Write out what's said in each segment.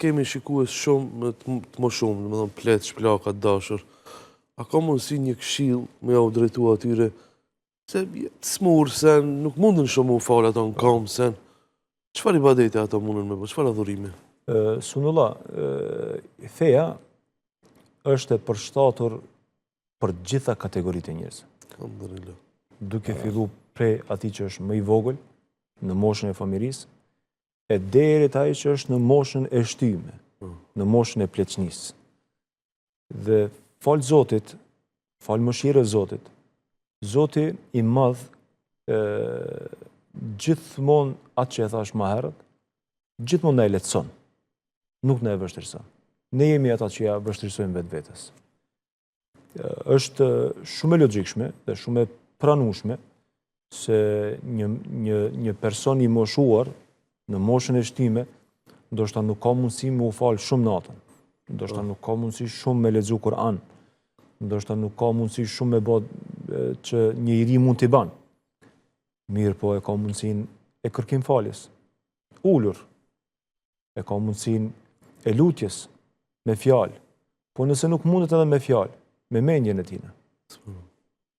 kemi shikues shumë të më shumë, në më thonë pletë, shplaka, dashër. A ka mundësi një këshill me ja u drejtu atyre, se të smurë sen, nuk mundën shumë u falë ato në kam sen. Çfarë ibadete ato mundën me bërë, çfarë adhurime? Sunullah, feja është e përshtatur për gjitha kategoritë e njerëzve. Alhamdulillah. Duke fillu prej atij që është më i vogël, në moshën e fëmirisë, e deri te ai që është në moshën e shtyme, në moshën e pleqënisë. Dhe fal Zotit, fal mëshirën e Zotit, Zoti i madh gjithmonë atë që e thash më herët, gjithmonë na e lehtëson, nuk na e vështirëson. Ne jemi ata që ja vështirësojmë vetvetes. Është shumë e logjikshme dhe shumë e pranueshme se një person i moshuar në moshën e shtyme ndoshta nuk ka mundësi me u fal shumë natën, ndoshta nuk ka mundësi shumë me lexu Kur'an, ndoshta nuk ka mundësi shumë me bë që një i ri mund t'i ban. Mirë po e ka mundësinë e kërkim faljes, ulur, e ka mundësinë e lutjes me fjalë, po nëse nuk mundet edhe me fjalë, me mendjen e tij.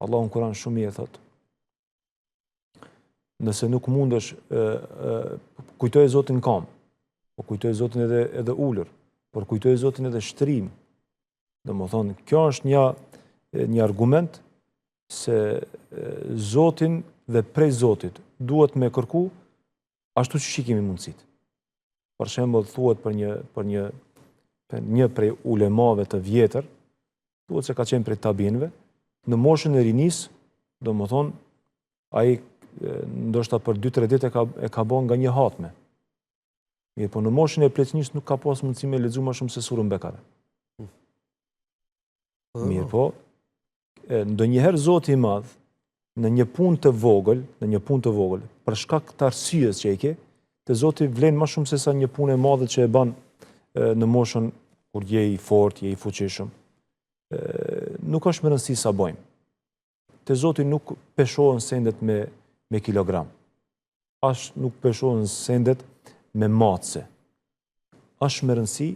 Allahu në Kur'an shumë i thot: nëse nuk mundesh, kujtoj Zotin kam, po kujtoj Zotin edhe ulur, por kujtoj Zotin edhe shtrim. Domethënë, kjo është një argument se Zotin dhe prej Zotit duhet me kërku ashtu që kemi mundësitë. Për shembull, thuhet për një prej ulemave të vjetër, thuhet se ka qenë prej tabinëve, në moshën e rinisë, domethënë, ai ndoshta për 2-3 ditë e ka bën nga një hatme. Mirë, po në moshën e pleqënisë nuk ka pas mundësi me lexu më shumë se surën Bekare. Mirë, po ndonjëherë Zoti i Madh në një punë të vogël, për shkak të arsyes që e ke, te Zoti vlen më shumë se sa një punë e madhe që e bën në moshën kur je i fortë, je i fuqishëm. Nuk është më rëndësi sa bëjmë. Te Zoti nuk peshohen sendet me kilogram. As nuk peshohen sendet me matëse. Është më rëndësi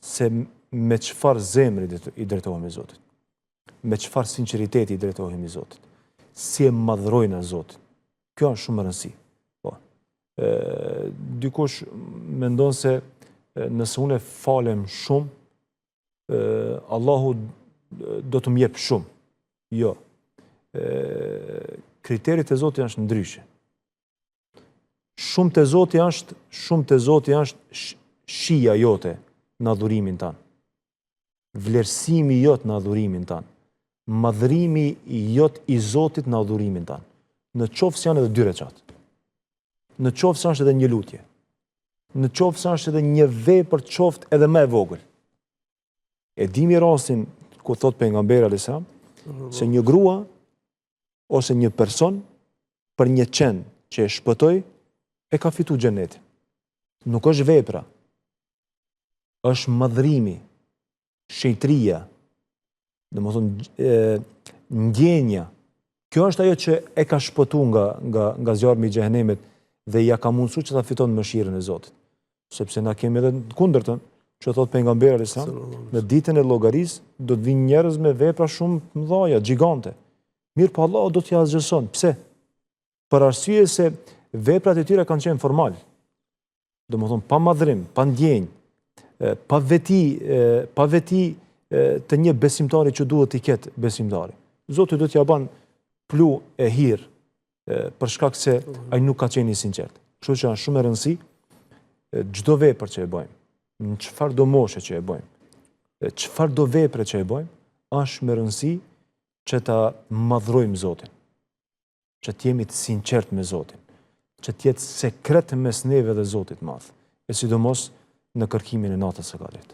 se me çfarë zemri i drejtohemi Zotit. Me çfarë sinqeriteti i drejtohemi Zotit. Si e madhrojnë Zotin. Kjo është shumë më rëndësi. Po. Dikush mendon se nëse unë falem shumë, Allahu do të më jep shumë. Jo. Kriterit e Zotit janë ndryshe. Shumë të Zoti është shija jote në adhurimin tanë. Vlerësimi jot në adhurimin tanë. Madhrimi jot i Zotit në adhurimin tanë. Në qoftë se janë edhe 2 recat. Në qoftë se është edhe një lutje. Në qoftë se është edhe një vepër qoftë edhe më e vogël. E dimi rastin ku thot pejgamberi alayhis salam se një grua ose një person për një qen që e shpëtoi e ka fitu xhenetin. Nuk është vepra. Është madhrimi, shejtëria, domethënë ndjenja. Kjo është ajo që e ka shpëtu nga zjarmi i xhehenemit dhe ja ka mundësuar që ta fiton mëshirën e Zotit. Sepse na kemi edhe të kundërtën, që thot pejgamberi alayhis salam, në ditën e llogarisë do të vinë njerëz me vepra shumë të mëdha, gjigante. Mirë, po Allahu do t'ia zgjeson. Pse? Për arsye se veprat e tyre kanë qenë formal. Domethënë pa madhrim, pa ndjenjë, pa veti të një besimtari që duhet t'i ketë besimtari. Zoti do t'ja ban plu e hirë për shkak se ai nuk ka qenë i sinqert. Kështu që është shumë e rëndësi çdo vepër që e bëjmë, në çfarë do moshe që e bëjmë, çfarë do vepre që e bëjmë, është me rëndësi që ta madhrojmë Zotin, që t'jemi të sinqert me Zotin, që t'jetë sekret mes neve dhe Zotit madh, e sidomos në kërkimin e natës së kalit.